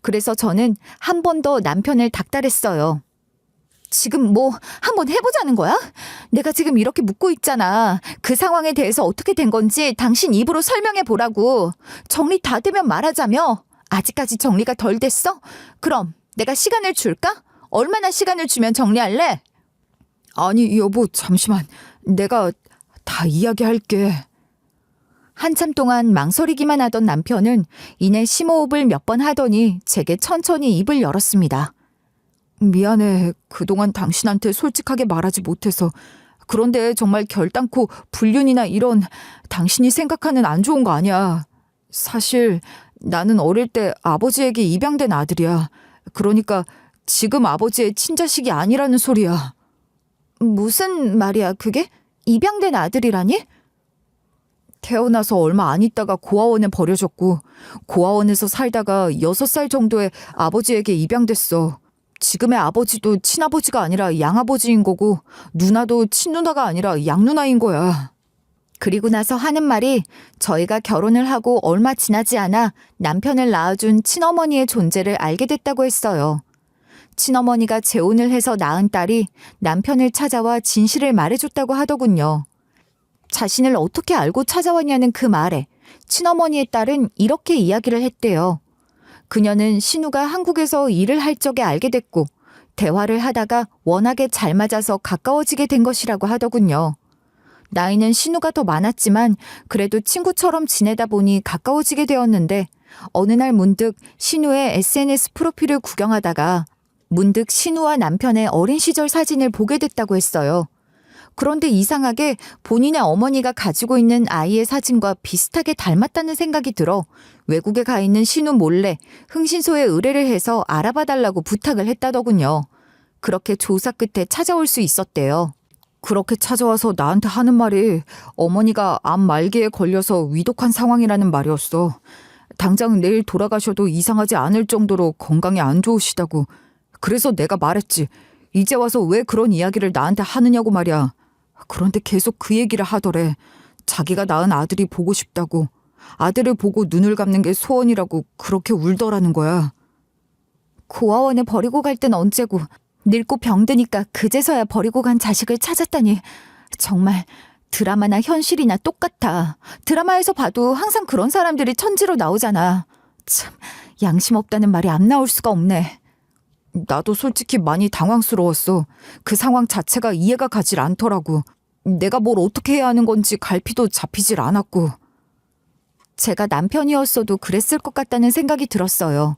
그래서 저는 한 번 더 남편을 닥달했어요. 지금 뭐 한번 해보자는 거야? 내가 지금 이렇게 묻고 있잖아. 그 상황에 대해서 어떻게 된 건지 당신 입으로 설명해 보라고. 정리 다 되면 말하자며. 아직까지 정리가 덜 됐어? 그럼 내가 시간을 줄까? 얼마나 시간을 주면 정리할래? 아니 여보 잠시만. 내가 다 이야기할게. 한참 동안 망설이기만 하던 남편은 이내 심호흡을 몇 번 하더니 제게 천천히 입을 열었습니다. 미안해. 그동안 당신한테 솔직하게 말하지 못해서. 그런데 정말 결단코 불륜이나 이런 당신이 생각하는 안 좋은 거 아니야. 사실 나는 어릴 때 아버지에게 입양된 아들이야. 그러니까 지금 아버지의 친자식이 아니라는 소리야. 무슨 말이야 그게? 입양된 아들이라니? 태어나서 얼마 안 있다가 고아원에 버려졌고 고아원에서 살다가 6살 정도에 아버지에게 입양됐어. 지금의 아버지도 친아버지가 아니라 양아버지인 거고 누나도 친누나가 아니라 양누나인 거야. 그리고 나서 하는 말이 저희가 결혼을 하고 얼마 지나지 않아 남편을 낳아준 친어머니의 존재를 알게 됐다고 했어요. 친어머니가 재혼을 해서 낳은 딸이 남편을 찾아와 진실을 말해줬다고 하더군요. 자신을 어떻게 알고 찾아왔냐는 그 말에 친어머니의 딸은 이렇게 이야기를 했대요. 그녀는 신우가 한국에서 일을 할 적에 알게 됐고 대화를 하다가 워낙에 잘 맞아서 가까워지게 된 것이라고 하더군요. 나이는 신우가 더 많았지만 그래도 친구처럼 지내다 보니 가까워지게 되었는데 어느 날 문득 신우의 SNS 프로필을 구경하다가 문득 신우와 남편의 어린 시절 사진을 보게 됐다고 했어요. 그런데 이상하게 본인의 어머니가 가지고 있는 아이의 사진과 비슷하게 닮았다는 생각이 들어 외국에 가 있는 신우 몰래 흥신소에 의뢰를 해서 알아봐 달라고 부탁을 했다더군요. 그렇게 조사 끝에 찾아올 수 있었대요. 그렇게 찾아와서 나한테 하는 말이 어머니가 암 말기에 걸려서 위독한 상황이라는 말이었어. 당장 내일 돌아가셔도 이상하지 않을 정도로 건강이 안 좋으시다고. 그래서 내가 말했지. 이제 와서 왜 그런 이야기를 나한테 하느냐고 말이야. 그런데 계속 그 얘기를 하더래. 자기가 낳은 아들이 보고 싶다고. 아들을 보고 눈을 감는 게 소원이라고 그렇게 울더라는 거야. 고아원에 버리고 갈 땐 언제고 늙고 병드니까 그제서야 버리고 간 자식을 찾았다니. 정말 드라마나 현실이나 똑같아. 드라마에서 봐도 항상 그런 사람들이 천지로 나오잖아. 참 양심 없다는 말이 안 나올 수가 없네. 나도 솔직히 많이 당황스러웠어. 그 상황 자체가 이해가 가질 않더라고. 내가 뭘 어떻게 해야 하는 건지 갈피도 잡히질 않았고. 제가 남편이었어도 그랬을 것 같다는 생각이 들었어요.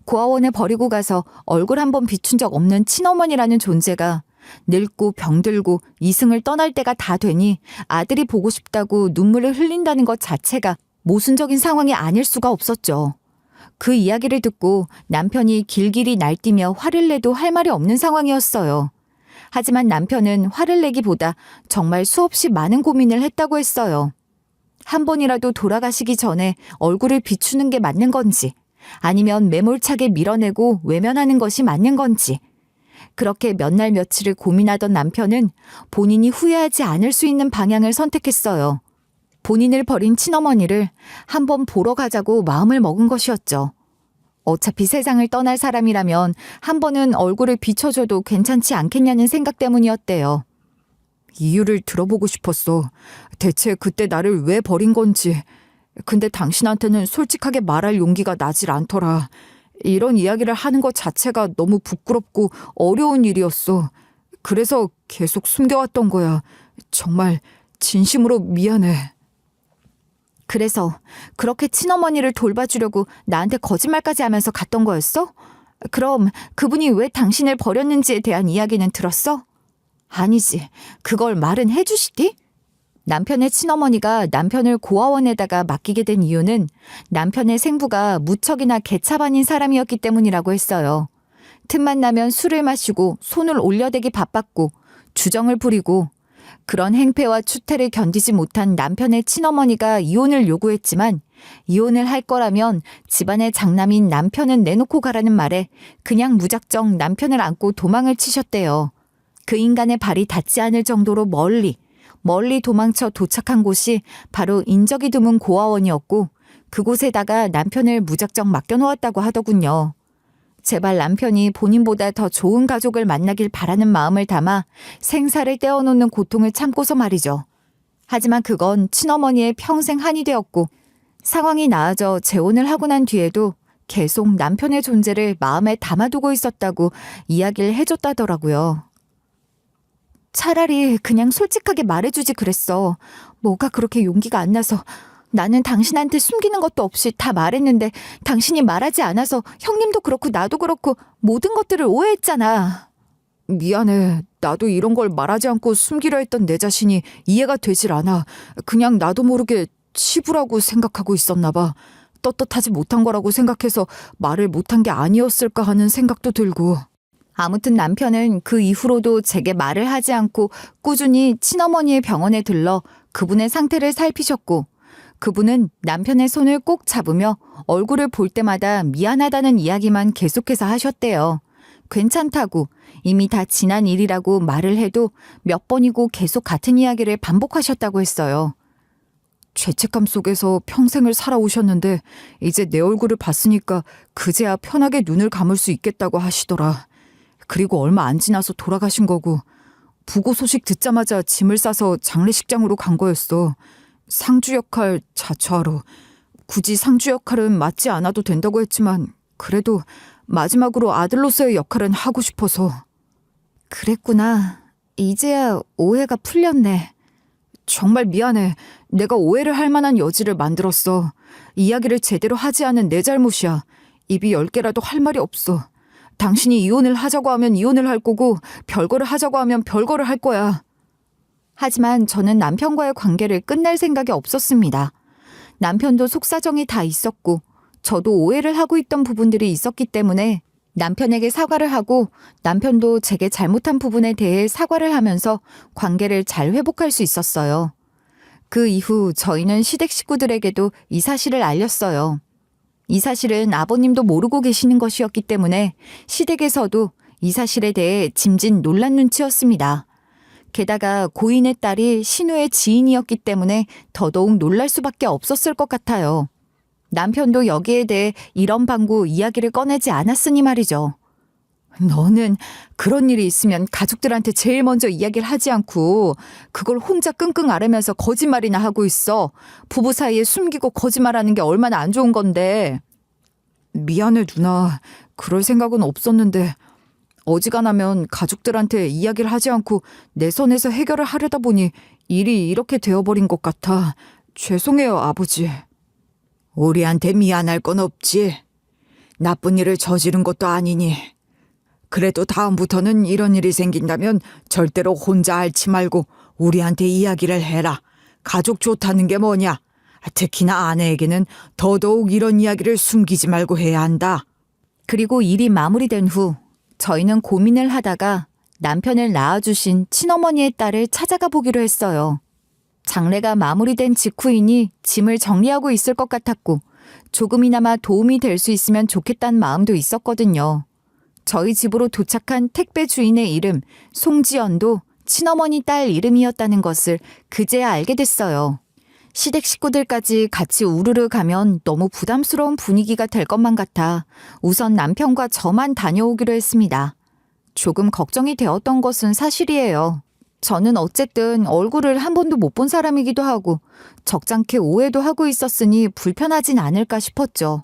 고아원에 버리고 가서 얼굴 한번 비춘 적 없는 친어머니라는 존재가 늙고 병들고 이승을 떠날 때가 다 되니 아들이 보고 싶다고 눈물을 흘린다는 것 자체가 모순적인 상황이 아닐 수가 없었죠. 그 이야기를 듣고 남편이 길길이 날뛰며 화를 내도 할 말이 없는 상황이었어요. 하지만 남편은 화를 내기보다 정말 수없이 많은 고민을 했다고 했어요. 한 번이라도 돌아가시기 전에 얼굴을 비추는 게 맞는 건지, 아니면 매몰차게 밀어내고 외면하는 것이 맞는 건지. 그렇게 몇 날 며칠을 고민하던 남편은 본인이 후회하지 않을 수 있는 방향을 선택했어요. 본인을 버린 친어머니를 한번 보러 가자고 마음을 먹은 것이었죠. 어차피 세상을 떠날 사람이라면 한 번은 얼굴을 비춰줘도 괜찮지 않겠냐는 생각 때문이었대요. 이유를 들어보고 싶었어. 대체 그때 나를 왜 버린 건지. 근데 당신한테는 솔직하게 말할 용기가 나질 않더라. 이런 이야기를 하는 것 자체가 너무 부끄럽고 어려운 일이었어. 그래서 계속 숨겨왔던 거야. 정말 진심으로 미안해. 그래서 그렇게 친어머니를 돌봐주려고 나한테 거짓말까지 하면서 갔던 거였어? 그럼 그분이 왜 당신을 버렸는지에 대한 이야기는 들었어? 아니지. 그걸 말은 해주시디? 남편의 친어머니가 남편을 고아원에다가 맡기게 된 이유는 남편의 생부가 무척이나 개차반인 사람이었기 때문이라고 했어요. 틈만 나면 술을 마시고 손을 올려대기 바빴고 주정을 부리고 그런 행패와 추태를 견디지 못한 남편의 친어머니가 이혼을 요구했지만 이혼을 할 거라면 집안의 장남인 남편은 내놓고 가라는 말에 그냥 무작정 남편을 안고 도망을 치셨대요. 그 인간의 발이 닿지 않을 정도로 멀리 도망쳐 도착한 곳이 바로 인적이 드문 고아원이었고 그곳에다가 남편을 무작정 맡겨놓았다고 하더군요. 제발 남편이 본인보다 더 좋은 가족을 만나길 바라는 마음을 담아 생사를 떼어놓는 고통을 참고서 말이죠. 하지만 그건 친어머니의 평생 한이 되었고 상황이 나아져 재혼을 하고 난 뒤에도 계속 남편의 존재를 마음에 담아두고 있었다고 이야기를 해줬다더라고요. 차라리 그냥 솔직하게 말해주지 그랬어. 뭐가 그렇게 용기가 안 나서. 나는 당신한테 숨기는 것도 없이 다 말했는데 당신이 말하지 않아서 형님도 그렇고 나도 그렇고 모든 것들을 오해했잖아. 미안해. 나도 이런 걸 말하지 않고 숨기려 했던 내 자신이 이해가 되질 않아. 그냥 나도 모르게 치부라고 생각하고 있었나 봐. 떳떳하지 못한 거라고 생각해서 말을 못한 게 아니었을까 하는 생각도 들고. 아무튼 남편은 그 이후로도 제게 말을 하지 않고 꾸준히 친어머니의 병원에 들러 그분의 상태를 살피셨고 그분은 남편의 손을 꼭 잡으며 얼굴을 볼 때마다 미안하다는 이야기만 계속해서 하셨대요. 괜찮다고 이미 다 지난 일이라고 말을 해도 몇 번이고 계속 같은 이야기를 반복하셨다고 했어요. 죄책감 속에서 평생을 살아오셨는데 이제 내 얼굴을 봤으니까 그제야 편하게 눈을 감을 수 있겠다고 하시더라. 그리고 얼마 안 지나서 돌아가신 거고 부고 소식 듣자마자 짐을 싸서 장례식장으로 간 거였어. 상주 역할 자처하러. 굳이 상주 역할은 맡지 않아도 된다고 했지만 그래도 마지막으로 아들로서의 역할은 하고 싶어서. 그랬구나. 이제야 오해가 풀렸네. 정말 미안해. 내가 오해를 할 만한 여지를 만들었어. 이야기를 제대로 하지 않은 내 잘못이야. 입이 10개라도 할 말이 없어. 당신이 이혼을 하자고 하면 이혼을 할 거고 별거를 하자고 하면 별거를 할 거야. 하지만 저는 남편과의 관계를 끝낼 생각이 없었습니다. 남편도 속사정이 다 있었고 저도 오해를 하고 있던 부분들이 있었기 때문에 남편에게 사과를 하고 남편도 제게 잘못한 부분에 대해 사과를 하면서 관계를 잘 회복할 수 있었어요. 그 이후 저희는 시댁 식구들에게도 이 사실을 알렸어요. 이 사실은 아버님도 모르고 계시는 것이었기 때문에 시댁에서도 이 사실에 대해 짐진 놀란 눈치였습니다. 게다가 고인의 딸이 신우의 지인이었기 때문에 더더욱 놀랄 수밖에 없었을 것 같아요. 남편도 여기에 대해 이런 방구 이야기를 꺼내지 않았으니 말이죠. 너는 그런 일이 있으면 가족들한테 제일 먼저 이야기를 하지 않고 그걸 혼자 끙끙 앓으면서 거짓말이나 하고 있어. 부부 사이에 숨기고 거짓말하는 게 얼마나 안 좋은 건데. 미안해 누나. 그럴 생각은 없었는데 어지간하면 가족들한테 이야기를 하지 않고 내 선에서 해결을 하려다 보니 일이 이렇게 되어버린 것 같아. 죄송해요 아버지. 우리한테 미안할 건 없지. 나쁜 일을 저지른 것도 아니니. 그래도 다음부터는 이런 일이 생긴다면 절대로 혼자 앓지 말고 우리한테 이야기를 해라. 가족 좋다는 게 뭐냐. 특히나 아내에게는 더더욱 이런 이야기를 숨기지 말고 해야 한다. 그리고 일이 마무리된 후 저희는 고민을 하다가 남편을 낳아주신 친어머니의 딸을 찾아가 보기로 했어요. 장례가 마무리된 직후이니 짐을 정리하고 있을 것 같았고 조금이나마 도움이 될 수 있으면 좋겠다는 마음도 있었거든요. 저희 집으로 도착한 택배 주인의 이름 송지연도 친어머니 딸 이름이었다는 것을 그제야 알게 됐어요. 시댁 식구들까지 같이 우르르 가면 너무 부담스러운 분위기가 될 것만 같아 우선 남편과 저만 다녀오기로 했습니다. 조금 걱정이 되었던 것은 사실이에요. 저는 어쨌든 얼굴을 한 번도 못 본 사람이기도 하고 적잖게 오해도 하고 있었으니 불편하진 않을까 싶었죠.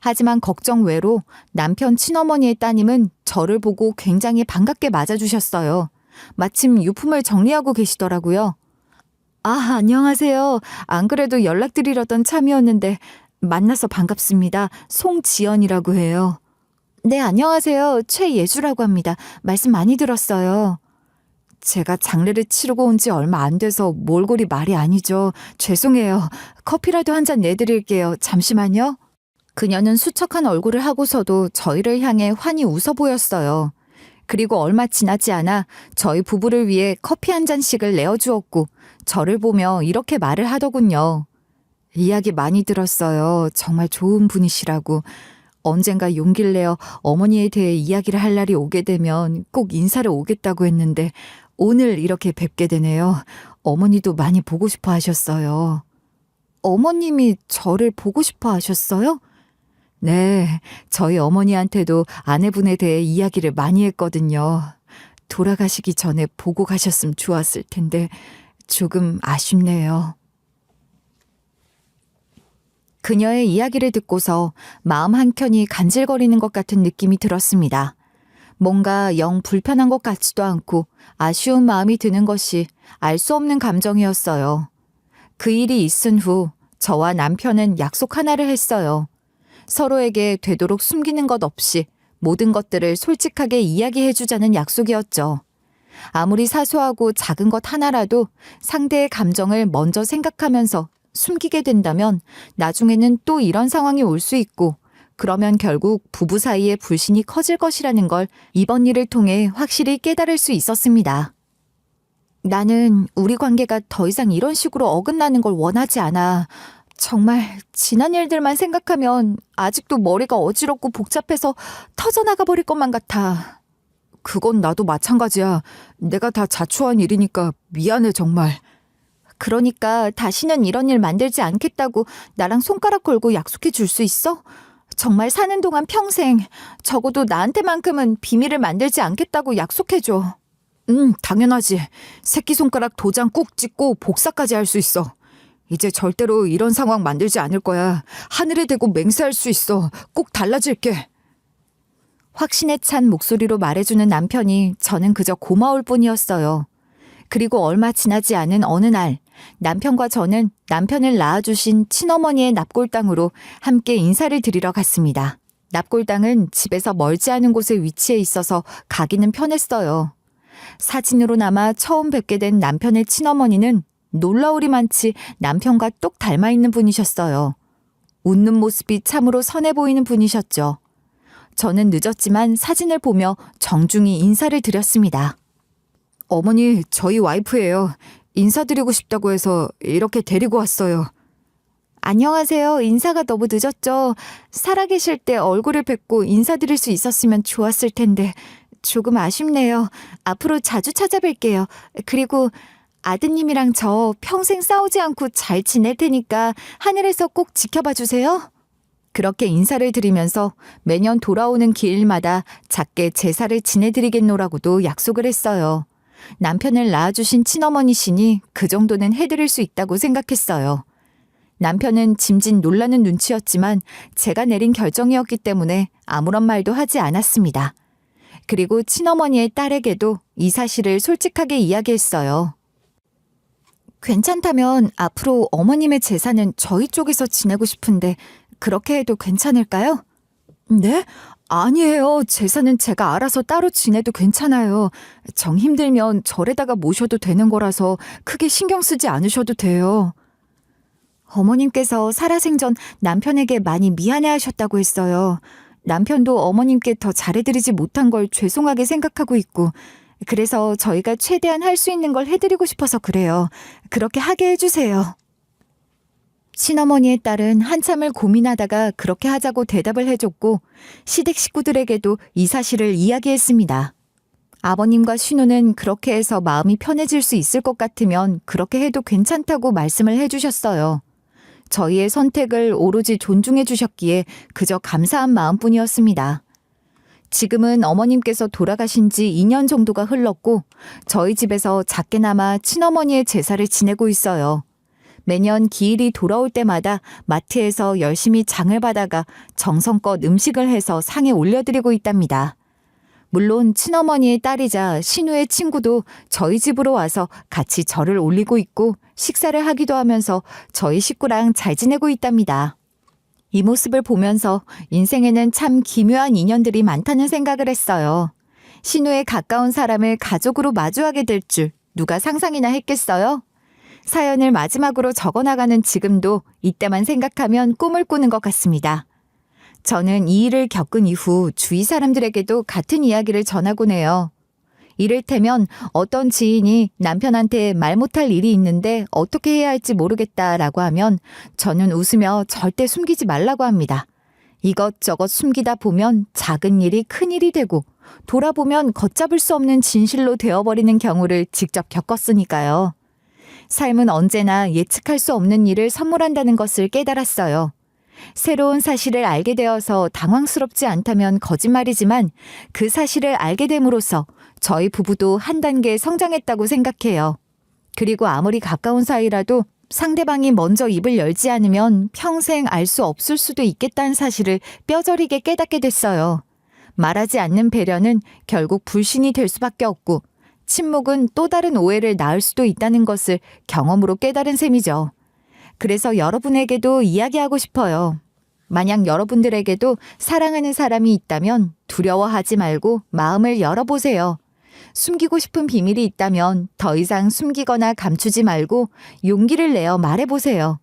하지만 걱정 외로 남편 친어머니의 따님은 저를 보고 굉장히 반갑게 맞아주셨어요. 마침 유품을 정리하고 계시더라고요. 아, 안녕하세요. 안 그래도 연락드리려던 참이었는데 만나서 반갑습니다. 송지연이라고 해요. 네, 안녕하세요. 최예주라고 합니다. 말씀 많이 들었어요. 제가 장례를 치르고 온 지 얼마 안 돼서 몰골이 말이 아니죠. 죄송해요. 커피라도 한 잔 내드릴게요. 잠시만요. 그녀는 수척한 얼굴을 하고서도 저희를 향해 환히 웃어 보였어요. 그리고 얼마 지나지 않아 저희 부부를 위해 커피 한 잔씩을 내어주었고 저를 보며 이렇게 말을 하더군요. 이야기 많이 들었어요. 정말 좋은 분이시라고. 언젠가 용기를 내어 어머니에 대해 이야기를 할 날이 오게 되면 꼭 인사를 오겠다고 했는데 오늘 이렇게 뵙게 되네요. 어머니도 많이 보고 싶어 하셨어요. 어머님이 저를 보고 싶어 하셨어요? 네, 저희 어머니한테도 아내분에 대해 이야기를 많이 했거든요. 돌아가시기 전에 보고 가셨으면 좋았을 텐데 조금 아쉽네요. 그녀의 이야기를 듣고서 마음 한켠이 간질거리는 것 같은 느낌이 들었습니다. 뭔가 영 불편한 것 같지도 않고 아쉬운 마음이 드는 것이 알 수 없는 감정이었어요. 그 일이 있은 후 저와 남편은 약속 하나를 했어요. 서로에게 되도록 숨기는 것 없이 모든 것들을 솔직하게 이야기해주자는 약속이었죠. 아무리 사소하고 작은 것 하나라도 상대의 감정을 먼저 생각하면서 숨기게 된다면 나중에는 또 이런 상황이 올 수 있고 그러면 결국 부부 사이의 불신이 커질 것이라는 걸 이번 일을 통해 확실히 깨달을 수 있었습니다. 나는 우리 관계가 더 이상 이런 식으로 어긋나는 걸 원하지 않아. 정말 지난 일들만 생각하면 아직도 머리가 어지럽고 복잡해서 터져나가 버릴 것만 같아. 그건 나도 마찬가지야. 내가 다 자초한 일이니까 미안해 정말. 그러니까 다시는 이런 일 만들지 않겠다고 나랑 손가락 걸고 약속해 줄 수 있어? 정말 사는 동안 평생 적어도 나한테만큼은 비밀을 만들지 않겠다고 약속해 줘. 당연하지. 새끼손가락 도장 꾹 찍고 복사까지 할 수 있어. 이제 절대로 이런 상황 만들지 않을 거야. 하늘에 대고 맹세할 수 있어. 꼭 달라질게. 확신에 찬 목소리로 말해주는 남편이 저는 그저 고마울 뿐이었어요. 그리고 얼마 지나지 않은 어느 날 남편과 저는 남편을 낳아주신 친어머니의 납골당으로 함께 인사를 드리러 갔습니다. 납골당은 집에서 멀지 않은 곳에 위치해 있어서 가기는 편했어요. 사진으로나마 처음 뵙게 된 남편의 친어머니는 놀라우리만치 남편과 똑 닮아 있는 분이셨어요. 웃는 모습이 참으로 선해 보이는 분이셨죠. 저는 늦었지만 사진을 보며 정중히 인사를 드렸습니다. 어머니, 저희 와이프예요. 인사드리고 싶다고 해서 이렇게 데리고 왔어요. 안녕하세요. 인사가 너무 늦었죠. 살아계실 때 얼굴을 뵙고 인사드릴 수 있었으면 좋았을 텐데 조금 아쉽네요. 앞으로 자주 찾아뵐게요. 그리고 아드님이랑 저 평생 싸우지 않고 잘 지낼 테니까 하늘에서 꼭 지켜봐 주세요. 그렇게 인사를 드리면서 매년 돌아오는 기일마다 작게 제사를 지내드리겠노라고도 약속을 했어요. 남편을 낳아주신 친어머니시니 그 정도는 해드릴 수 있다고 생각했어요. 남편은 짐짓 놀라는 눈치였지만 제가 내린 결정이었기 때문에 아무런 말도 하지 않았습니다. 그리고 친어머니의 딸에게도 이 사실을 솔직하게 이야기했어요. 괜찮다면 앞으로 어머님의 제사는 저희 쪽에서 지내고 싶은데 그렇게 해도 괜찮을까요? 네? 아니에요. 제사는 제가 알아서 따로 지내도 괜찮아요. 정 힘들면 절에다가 모셔도 되는 거라서 크게 신경 쓰지 않으셔도 돼요. 어머님께서 살아생전 남편에게 많이 미안해하셨다고 했어요. 남편도 어머님께 더 잘해드리지 못한 걸 죄송하게 생각하고 있고 그래서 저희가 최대한 할 수 있는 걸 해드리고 싶어서 그래요. 그렇게 하게 해주세요. 친어머니의 딸은 한참을 고민하다가 그렇게 하자고 대답을 해줬고 시댁 식구들에게도 이 사실을 이야기했습니다. 아버님과 신우는 그렇게 해서 마음이 편해질 수 있을 것 같으면 그렇게 해도 괜찮다고 말씀을 해주셨어요. 저희의 선택을 오로지 존중해 주셨기에 그저 감사한 마음뿐이었습니다. 지금은 어머님께서 돌아가신 지 2년 정도가 흘렀고 저희 집에서 작게나마 친어머니의 제사를 지내고 있어요. 매년 기일이 돌아올 때마다 마트에서 열심히 장을 받아가 정성껏 음식을 해서 상에 올려드리고 있답니다. 물론 친어머니의 딸이자 신우의 친구도 저희 집으로 와서 같이 절을 올리고 있고 식사를 하기도 하면서 저희 식구랑 잘 지내고 있답니다. 이 모습을 보면서 인생에는 참 기묘한 인연들이 많다는 생각을 했어요. 신우의 가까운 사람을 가족으로 마주하게 될 줄 누가 상상이나 했겠어요? 사연을 마지막으로 적어나가는 지금도 이때만 생각하면 꿈을 꾸는 것 같습니다. 저는 이 일을 겪은 이후 주위 사람들에게도 같은 이야기를 전하곤 해요. 이를테면 어떤 지인이 남편한테 말 못할 일이 있는데 어떻게 해야 할지 모르겠다라고 하면 저는 웃으며 절대 숨기지 말라고 합니다. 이것저것 숨기다 보면 작은 일이 큰 일이 되고 돌아보면 걷잡을 수 없는 진실로 되어버리는 경우를 직접 겪었으니까요. 삶은 언제나 예측할 수 없는 일을 선물한다는 것을 깨달았어요. 새로운 사실을 알게 되어서 당황스럽지 않다면 거짓말이지만 그 사실을 알게 됨으로써 저희 부부도 한 단계 성장했다고 생각해요. 그리고 아무리 가까운 사이라도 상대방이 먼저 입을 열지 않으면 평생 알 수 없을 수도 있겠다는 사실을 뼈저리게 깨닫게 됐어요. 말하지 않는 배려는 결국 불신이 될 수밖에 없고 침묵은 또 다른 오해를 낳을 수도 있다는 것을 경험으로 깨달은 셈이죠. 그래서 여러분에게도 이야기하고 싶어요. 만약 여러분들에게도 사랑하는 사람이 있다면 두려워하지 말고 마음을 열어보세요. 숨기고 싶은 비밀이 있다면 더 이상 숨기거나 감추지 말고 용기를 내어 말해보세요.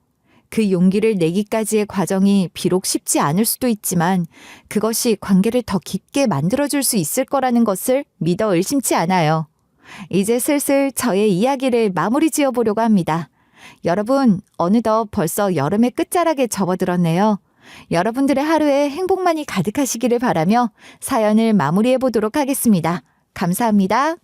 그 용기를 내기까지의 과정이 비록 쉽지 않을 수도 있지만 그것이 관계를 더 깊게 만들어줄 수 있을 거라는 것을 믿어 의심치 않아요. 이제 슬슬 저의 이야기를 마무리 지어보려고 합니다. 여러분, 어느덧 벌써 여름의 끝자락에 접어들었네요. 여러분들의 하루에 행복만이 가득하시기를 바라며 사연을 마무리해 보도록 하겠습니다. 감사합니다.